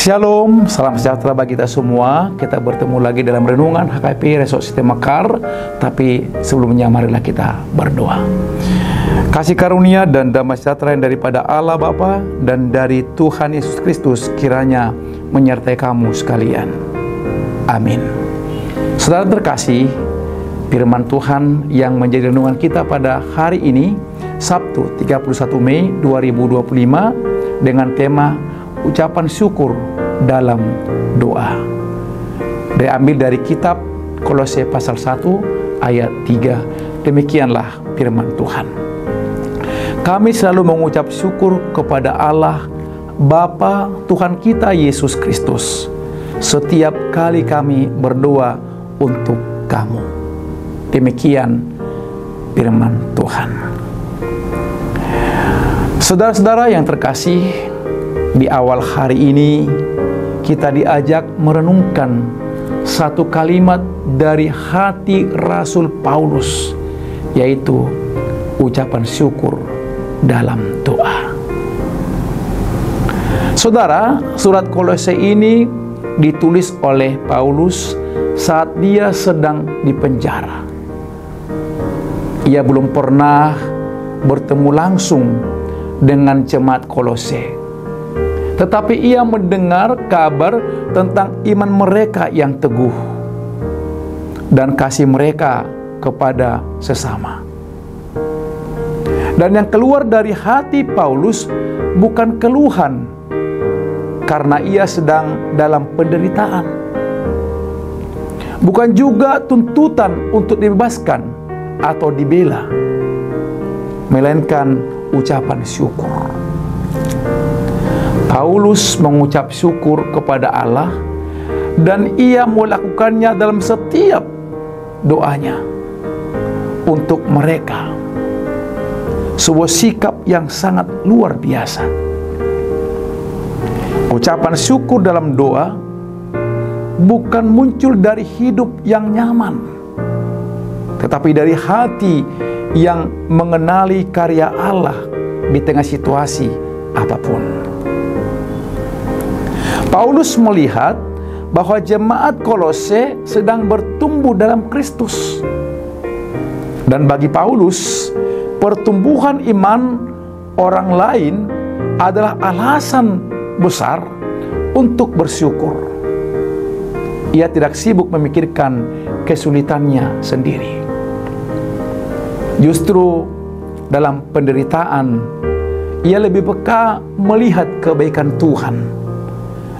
Shalom, salam sejahtera bagi kita semua. Kita bertemu lagi dalam renungan HKP Resort City Mekar. Tapi sebelumnya marilah kita berdoa. Kasih karunia dan damai sejahtera yang daripada Allah Bapa dan dari Tuhan Yesus Kristus kiranya menyertai kamu sekalian. Amin. Saudara terkasih, firman Tuhan yang menjadi renungan kita pada hari ini, Sabtu 31 Mei 2025, dengan tema ucapan syukur dalam doa. Diambil dari kitab Kolose pasal 1 ayat 3. Demikianlah firman Tuhan. Kami selalu mengucap syukur kepada Allah Bapa Tuhan kita Yesus Kristus setiap kali kami berdoa untuk kamu. Demikian firman Tuhan. Saudara-saudara yang terkasih, di awal hari ini kita diajak merenungkan satu kalimat dari hati Rasul Paulus, yaitu ucapan syukur dalam doa. Saudara, surat Kolose ini ditulis oleh Paulus saat dia sedang dipenjara. Ia belum pernah bertemu langsung dengan jemaat Kolose, tetapi ia mendengar kabar tentang iman mereka yang teguh dan kasih mereka kepada sesama. Dan yang keluar dari hati Paulus bukan keluhan karena ia sedang dalam penderitaan, bukan juga tuntutan untuk dibebaskan atau dibela, melainkan ucapan syukur. Paulus mengucap syukur kepada Allah dan ia melakukannya dalam setiap doanya untuk mereka. Sebuah sikap yang sangat luar biasa. Ucapan syukur dalam doa bukan muncul dari hidup yang nyaman, tetapi dari hati yang mengenali karya Allah di tengah situasi apapun. Paulus melihat bahwa jemaat Kolose sedang bertumbuh dalam Kristus. Dan bagi Paulus, pertumbuhan iman orang lain adalah alasan besar untuk bersyukur. Ia tidak sibuk memikirkan kesulitannya sendiri. Justru dalam penderitaan, ia lebih peka melihat kebaikan Tuhan.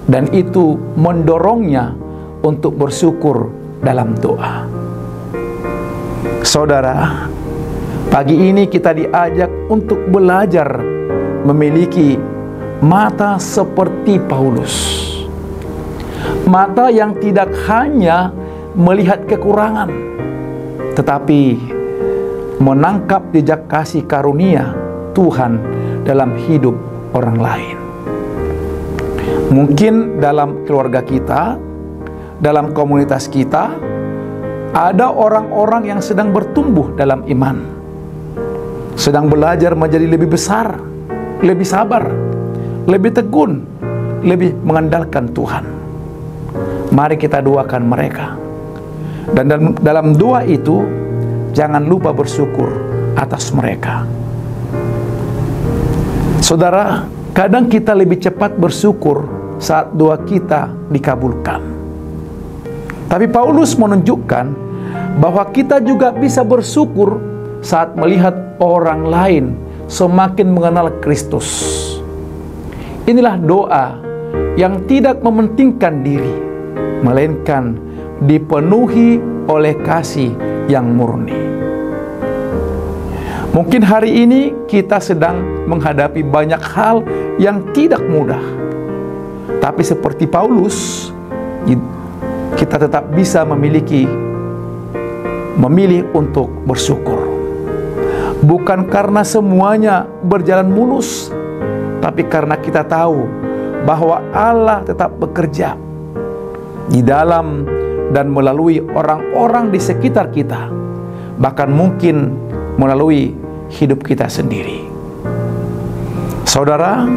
Dan itu mendorongnya untuk bersyukur dalam doa. Saudara, pagi ini kita diajak untuk belajar memiliki mata seperti Paulus. Mata yang tidak hanya melihat kekurangan, tetapi menangkap jejak kasih karunia Tuhan dalam hidup orang lain. Mungkin dalam keluarga kita, dalam komunitas kita, ada orang-orang yang sedang bertumbuh dalam iman, sedang belajar menjadi lebih besar, lebih sabar, lebih tekun, lebih mengandalkan Tuhan. Mari kita doakan mereka. Dan dalam doa itu, jangan lupa bersyukur atas mereka. Saudara, kadang kita lebih cepat bersyukur saat doa kita dikabulkan. Tapi Paulus menunjukkan bahwa kita juga bisa bersyukur saat melihat orang lain semakin mengenal Kristus. Inilah doa yang tidak mementingkan diri, melainkan dipenuhi oleh kasih yang murni. Mungkin hari ini kita sedang menghadapi banyak hal yang tidak mudah. Tapi seperti Paulus, kita tetap bisa memilih untuk bersyukur. Bukan karena semuanya berjalan mulus, tapi karena kita tahu bahwa Allah tetap bekerja di dalam dan melalui orang-orang di sekitar kita, bahkan mungkin melalui hidup kita sendiri. Saudara,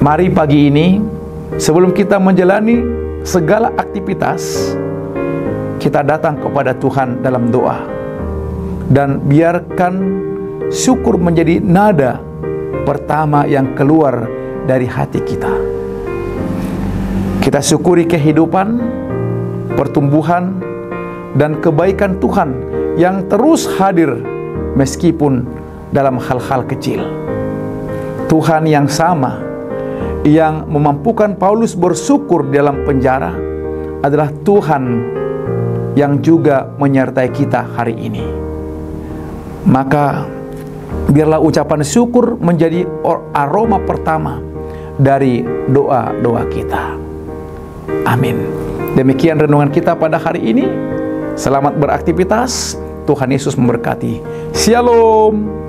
mari pagi ini Sebelum kita menjalani segala aktivitas, kita datang kepada Tuhan dalam doa. Dan biarkan syukur menjadi nada pertama yang keluar dari hati kita. Kita syukuri kehidupan, pertumbuhan, dan kebaikan Tuhan yang terus hadir meskipun dalam hal-hal kecil. Tuhan yang sama yang memampukan Paulus bersyukur dalam penjara adalah Tuhan yang juga menyertai kita hari ini. Maka biarlah ucapan syukur menjadi aroma pertama dari doa-doa kita. Amin. Demikian renungan kita pada hari ini. Selamat beraktivitas. Tuhan Yesus memberkati. Shalom.